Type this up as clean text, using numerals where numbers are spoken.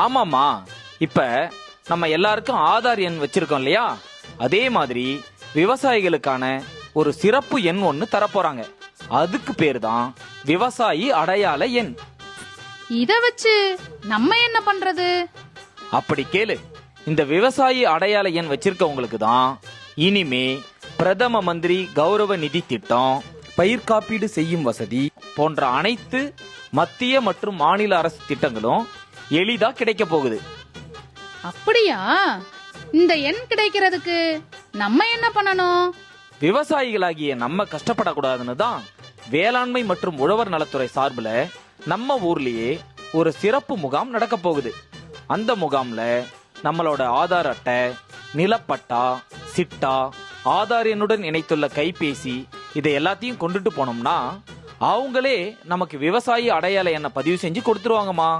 ஆமாமா, இப்ப நம்ம எல்லாருக்கும் ஆதார் எண் வச்சிருக்கோம் இல்லையா? அதே மாதிரி விவசாயிகளுக்கான ஒரு சிறப்பு எண் ஒன்னு தரப்போறாங்க. அதுக்கு பேரு தான் விவசாயி அடையாள எண். இத வச்சு நம்ம என்ன பண்றது? அப்படி கேளு. இந்த விவசாயி அடையாள எண் வச்சிருக்கவங்களுக்கு தான் இனிமே பிரதம மந்திரி கௌரவ நிதி திட்டம், பயிர் காப்பீடு செய்யும் வசதி போன்ற அனைத்து மத்திய மற்றும் மாநில அரசு திட்டங்களும் எளிதா கிடைக்க போகுது. அப்படியா? இந்த எண் கிடைக்கிறதுக்கு நம்ம என்ன பண்ணணும்? விவசாயிகளாகிய நம்ம கஷ்டப்படக்கூடாதுன்னு தான் வேளாண்மை மற்றும் உழவர் நலத்துறை சார்பில் நம்ம ஊர்லயே ஒரு சிறப்பு முகாம் நடக்க போகுது. அந்த முகாம்ல நம்மளோட ஆதார் அட்டை, நிலப்பட்டா, சிட்டா, ஆதார் எண்ணுடன் இணைத்துள்ள கைபேசி இதை எல்லாத்தையும் கொண்டுட்டு போனோம்னா அவங்களே நமக்கு விவசாயி அடையாள எண்ணை பதிவு செஞ்சு கொடுத்துருவாங்கம்மா.